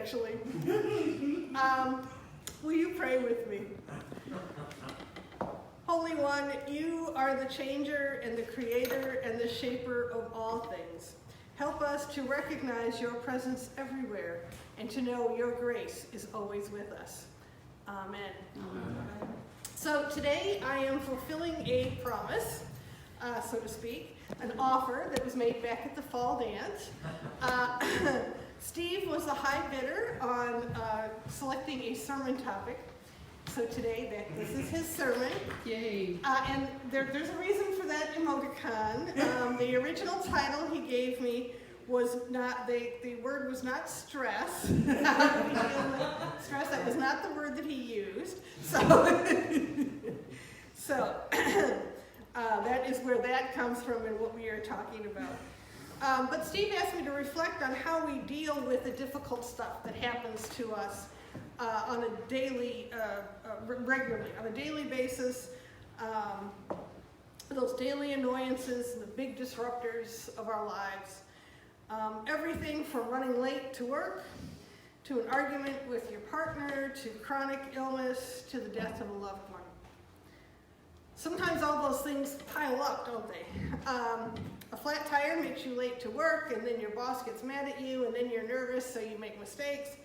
actually. Will you pray with me? Holy One, you are the changer and the creator and the shaper of all things. Help us to recognize your presence everywhere and to know your grace is always with us. Amen. Amen. So today I am fulfilling a promise, so to speak, an offer that was made back at the fall dance. Steve was the high bidder on selecting a sermon topic. So today, this is his sermon. Yay. And there's a reason for that emoticon. The original title he gave me was not, the word was not stress. Stress, that was not the word that he used. So, that is where that comes from and what we are talking about. But Steve asked me to reflect on how we deal with the difficult stuff that happens to us on a daily, regularly, on a daily basis, those daily annoyances and the big disruptors of our lives. Everything from running late to work, to an argument with your partner, to chronic illness, to the death of a loved one. Sometimes all those things pile up, don't they? A flat tire makes you late to work, and then your boss gets mad at you, and then you're nervous, so you make mistakes.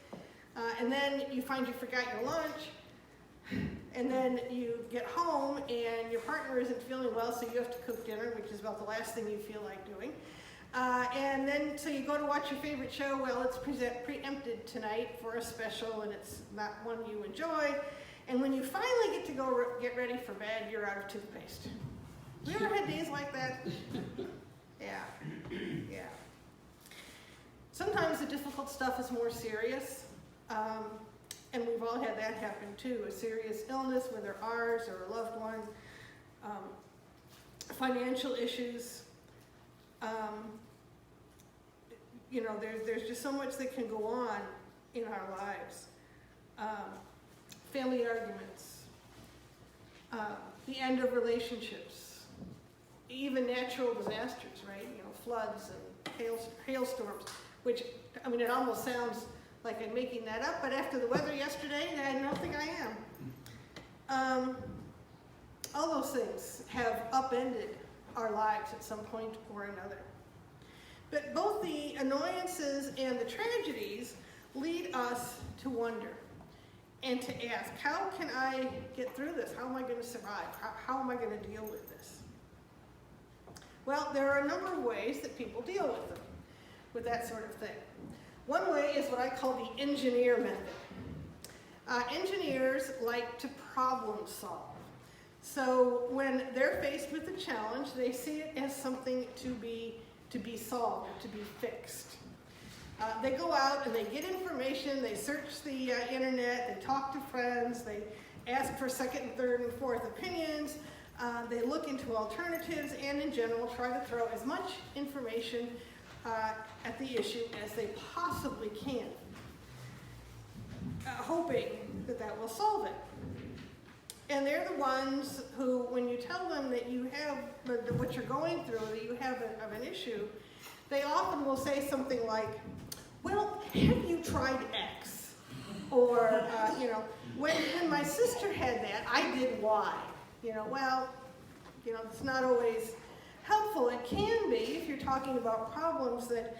And then you find you forgot your lunch, and then you get home, and your partner isn't feeling well, so you have to cook dinner, which is about the last thing you feel like doing. And then, so you go to watch your favorite show. Well, it's preempted tonight for a special, and it's not one you enjoy. And when you finally get to get ready for bed, you're out of toothpaste. You ever had days like that? Yeah. Sometimes the difficult stuff is more serious, and we've all had that happen too. A serious illness, whether ours or a loved one, financial issues. There's just so much that can go on in our lives. Family arguments, the end of relationships, even natural disasters, right? Floods and hailstorms, which, it almost sounds like I'm making that up, but after the weather yesterday, I don't think I am. All those things have upended our lives at some point or another. But both the annoyances and the tragedies lead us to wonder and to ask, how can I get through this? How am I going to survive? How am I going to deal with this? Well, there are a number of ways that people deal with them, with that sort of thing. One way is what I call the engineer method. Engineers like to problem solve. So when they're faced with a challenge, they see it as something to be solved, or to be fixed. They go out and they get information, they search the internet, they talk to friends, they ask for second and third and fourth opinions, they look into alternatives, and in general try to throw as much information at the issue as they possibly can, hoping that will solve it. And they're the ones who, when you tell them that you have what you're going through, that you have an issue, they often will say something like, well, have you tried X? Or, when my sister had that, I did Y. It's not always helpful. It can be if you're talking about problems that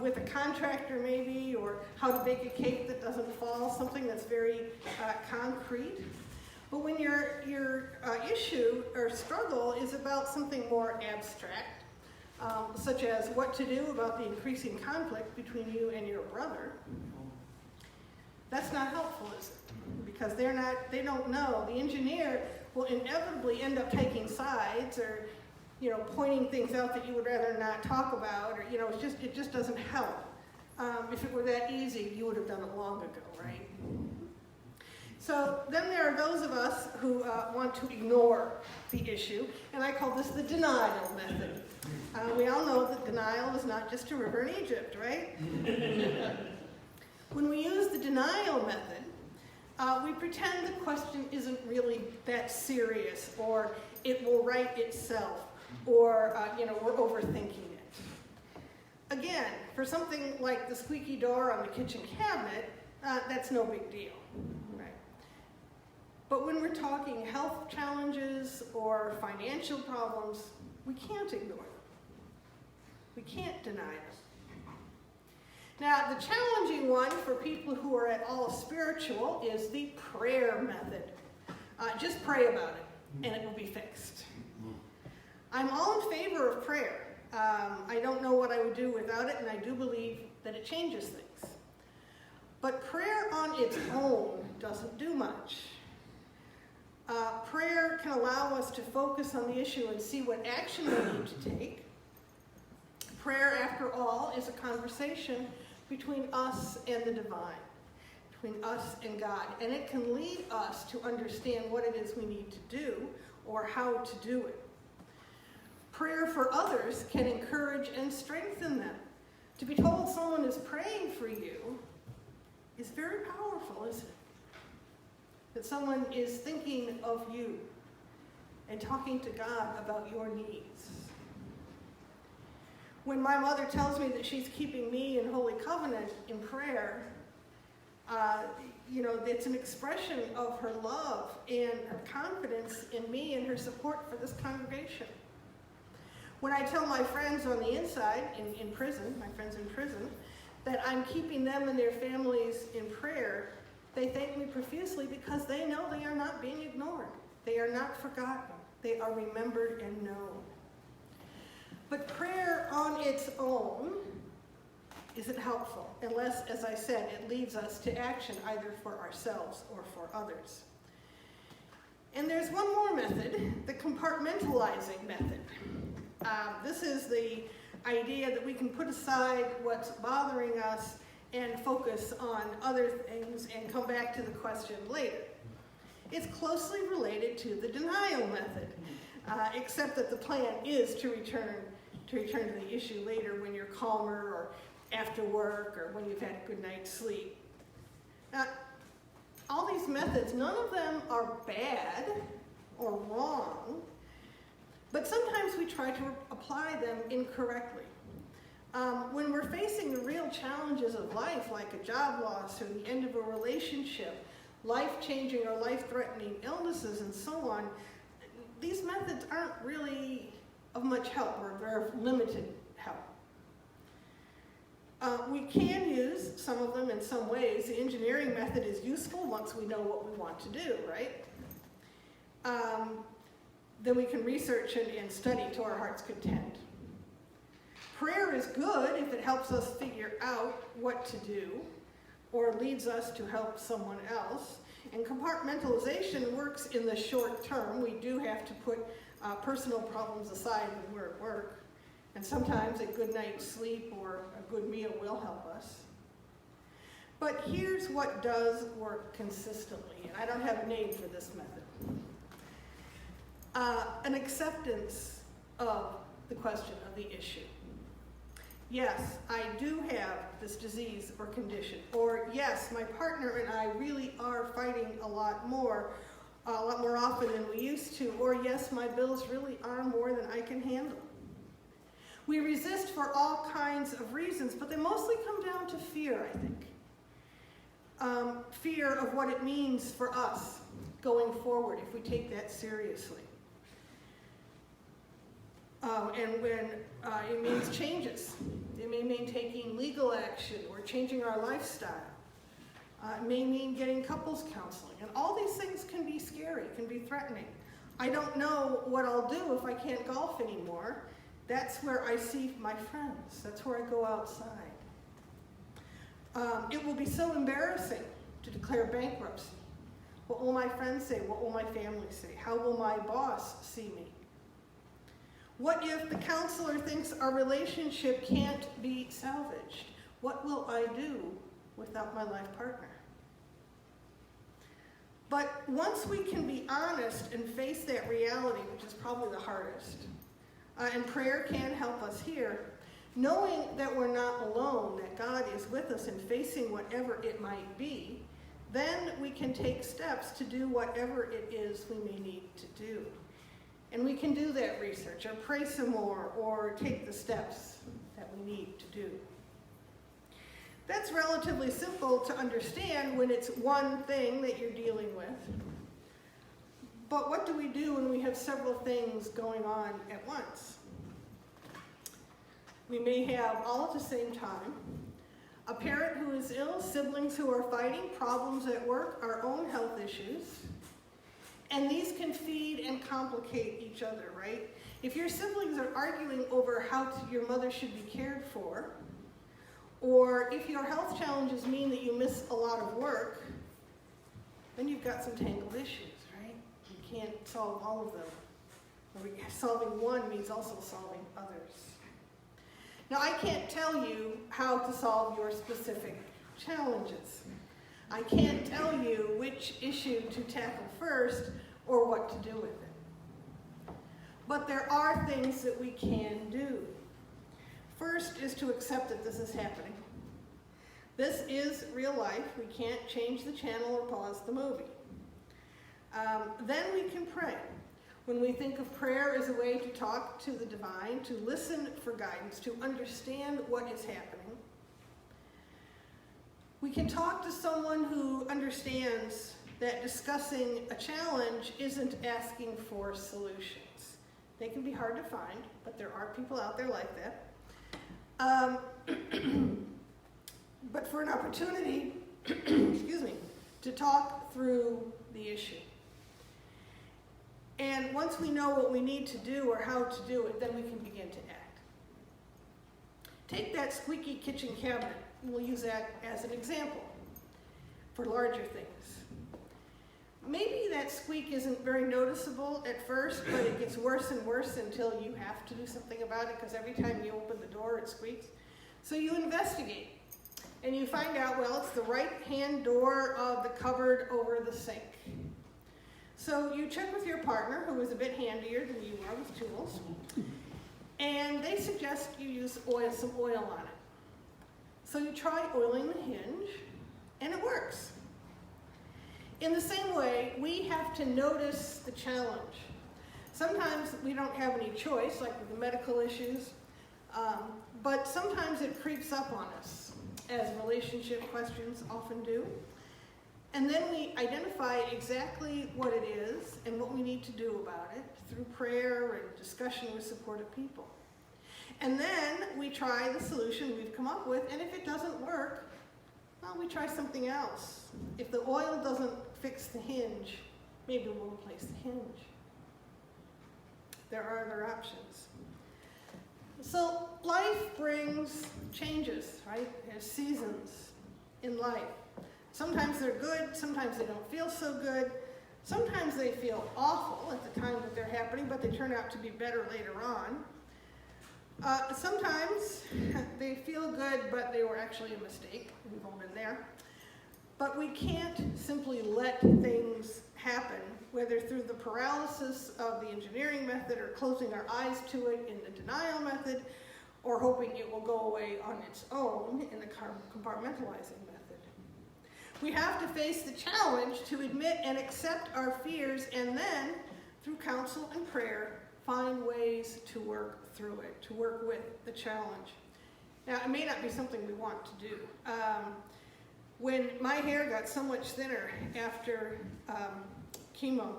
with a contractor maybe, or how to bake a cake that doesn't fall, something that's very concrete. But when your issue or struggle is about something more abstract, such as what to do about the increasing conflict between you and your brother, that's not helpful, is it? Because they don't know. The engineer will inevitably end up taking sides, or pointing things out that you would rather not talk about, or it just doesn't help. If it were that easy, you would have done it long ago, right? So then there are those of us who want to ignore the issue, and I call this the denial method. We all know that denial is not just a river in Egypt, right? When we use the denial method, we pretend the question isn't really that serious, or it will right itself, or we're overthinking it. again, for something like the squeaky door on the kitchen cabinet, that's no big deal, right? But when we're talking health challenges or financial problems, we can't ignore them. We can't deny them. Now, the challenging one for people who are at all spiritual is the prayer method. Just pray about it, and it will be fixed. I'm all in favor of prayer. I don't know what I would do without it, and I do believe that it changes things. But prayer on its own doesn't do much. Prayer can allow us to focus on the issue and see what action we need to take. Prayer, after all, is a conversation between us and the divine, between us and God, and it can lead us to understand what it is we need to do or how to do it. Prayer for others can encourage and strengthen them. To be told someone is praying for you is very powerful, isn't it? That someone is thinking of you and talking to God about your needs. When my mother tells me that she's keeping me in Holy Covenant in prayer, it's an expression of her love and her confidence in me and her support for this congregation. When I tell my friends on the inside, in prison, my friends in prison, that I'm keeping them and their families in prayer, they thank me profusely because they know they are not being ignored. They are not forgotten. They are remembered and known. But prayer on its own isn't helpful unless, as I said, it leads us to action either for ourselves or for others. And there's one more method, the compartmentalizing method. This is the idea that we can put aside what's bothering us and focus on other things and come back to the question later. It's closely related to the denial method, except that the plan is to return to the issue later when you're calmer or after work or when you've had a good night's sleep. Now, all these methods, none of them are bad or wrong, but sometimes we try to apply them incorrectly. When we're facing the real challenges of life, like a job loss or the end of a relationship, life-changing or life-threatening illnesses and so on, these methods aren't really of much help or very limited help. We can use some of them in some ways. The engineering method is useful once we know what we want to do, right? Then we can research and study to our heart's content. Prayer is good if it helps us figure out what to do or leads us to help someone else. And compartmentalization works in the short term. We do have to put personal problems aside when we're at work. And sometimes a good night's sleep or a good meal will help us. But here's what does work consistently, and I don't have a name for this method. An acceptance of the question, of the issue. Yes, I do have this disease or condition. Or yes, my partner and I really are fighting a lot more often than we used to. Or yes, my bills really are more than I can handle. We resist for all kinds of reasons, but they mostly come down to fear, I think. Fear of what it means for us going forward if we take that seriously. And when it means changes. It may mean taking legal action or changing our lifestyle. It may mean getting couples counseling. And all these things can be scary, can be threatening. I don't know what I'll do if I can't golf anymore. That's where I see my friends. That's where I go outside. It will be so embarrassing to declare bankruptcy. What will my friends say? What will my family say? How will my boss see me? What if the counselor thinks our relationship can't be salvaged? What will I do without my life partner? But once we can be honest and face that reality, which is probably the hardest, and prayer can help us here, knowing that we're not alone, that God is with us in facing whatever it might be, then we can take steps to do whatever it is we may need to do. And we can do that research, or pray some more, or take the steps that we need to do. That's relatively simple to understand when it's one thing that you're dealing with. But what do we do when we have several things going on at once? We may have all at the same time, a parent who is ill, siblings who are fighting, problems at work, our own health issues. And these can feed and complicate each other, right? If your siblings are arguing over how your mother should be cared for, or if your health challenges mean that you miss a lot of work, then you've got some tangled issues, right? You can't solve all of them. Solving one means also solving others. Now, I can't tell you how to solve your specific challenges. I can't tell you which issue to tackle first or what to do with it. But there are things that we can do. First is to accept that this is happening. This is real life. We can't change the channel or pause the movie. Then we can pray. When we think of prayer as a way to talk to the divine, to listen for guidance, to understand what is happening, we can talk to someone who understands that discussing a challenge isn't asking for solutions. They can be hard to find, but there are people out there like that. But for an opportunity, excuse me, to talk through the issue. And once we know what we need to do or how to do it, then we can begin to act. Take that squeaky kitchen cabinet. We'll use that as an example for larger things. Maybe that squeak isn't very noticeable at first, but it gets worse and worse until you have to do something about it, because every time you open the door, it squeaks. So you investigate, and you find out, well, it's the right-hand door of the cupboard over the sink. So you check with your partner, who is a bit handier than you are with tools, and they suggest you use some oil on it. So you try oiling the hinge, and it works. In the same way, we have to notice the challenge. Sometimes we don't have any choice, like with the medical issues, but sometimes it creeps up on us, as relationship questions often do. And then we identify exactly what it is and what we need to do about it through prayer and discussion with supportive people. And then we try the solution we've come up with, and if it doesn't work, well, we try something else. If the oil doesn't fix the hinge, maybe we'll replace the hinge. There are other options. So life brings changes, right? There's seasons in life. Sometimes they're good, sometimes they don't feel so good. Sometimes they feel awful at the time that they're happening, but they turn out to be better later on. Sometimes they feel good, but they were actually a mistake. We've all been there. But we can't simply let things happen, whether through the paralysis of the engineering method or closing our eyes to it in the denial method, or hoping it will go away on its own in the compartmentalizing method. We have to face the challenge to admit and accept our fears, and then, through counsel and prayer, find ways to work through it, to work with the challenge. Now, it may not be something we want to do. When my hair got so much thinner after chemo,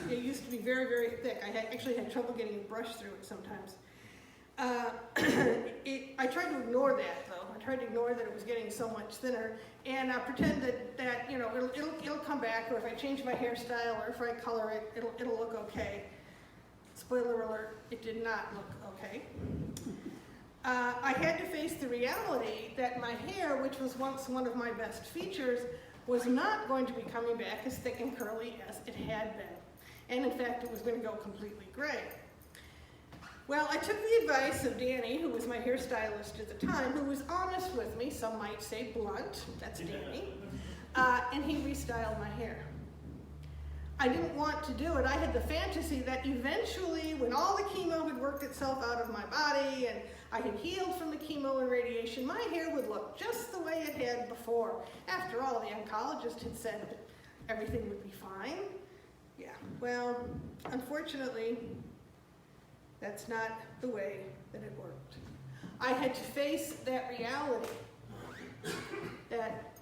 it used to be very, very thick. I actually had trouble getting a brush through it sometimes. I tried to ignore that, though. I tried to ignore that it was getting so much thinner, and pretend that you know it'll come back, or if I change my hairstyle, or if I color it, it'll look okay. Spoiler alert: it did not look okay. I had to face the reality that my hair, which was once one of my best features, was not going to be coming back as thick and curly as it had been, and in fact, it was going to go completely gray. Well, I took the advice of Danny, who was my hairstylist at the time, who was honest with me, some might say blunt, that's Danny, and he restyled my hair. I didn't want to do it. I had the fantasy that eventually, when all the chemo had worked itself out of my body and I had healed from the chemo and radiation, my hair would look just the way it had before. After all, the oncologist had said that everything would be fine. Yeah, well, unfortunately, That's not the way that it worked. I had to face that reality that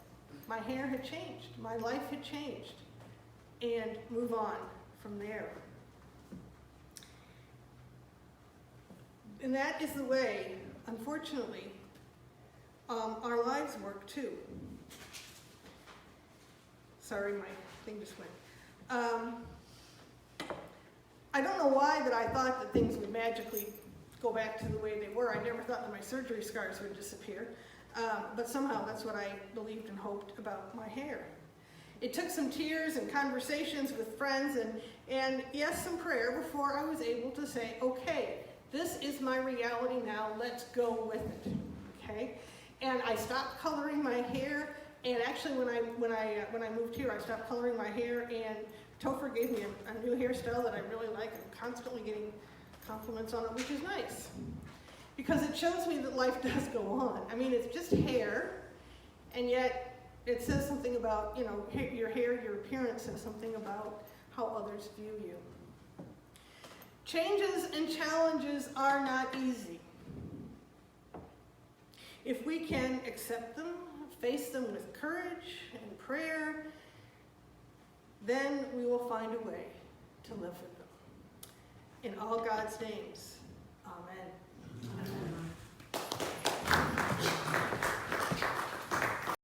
my hair had changed, my life had changed, and move on from there. And that is the way, unfortunately, our lives work too. Sorry, my thing just went. I don't know why that I thought that things would magically go back to the way they were. I never thought that my surgery scars would disappear. But somehow that's what I believed and hoped about my hair. It took some tears and conversations with friends and yes, some prayer before I was able to say, okay, this is my reality now, let's go with it, okay? And I stopped coloring my hair, and actually when I moved here, I stopped coloring my hair, and Topher gave me a new hairstyle that I really like. I'm constantly getting compliments on it, which is nice. Because it shows me that life does go on. I mean, it's just hair, and yet it says something about, you know, your hair, your appearance says something about how others view you. Changes and challenges are not easy. If we can accept them, face them with courage and prayer, then we will find a way to live with them. In all God's names, amen. Amen.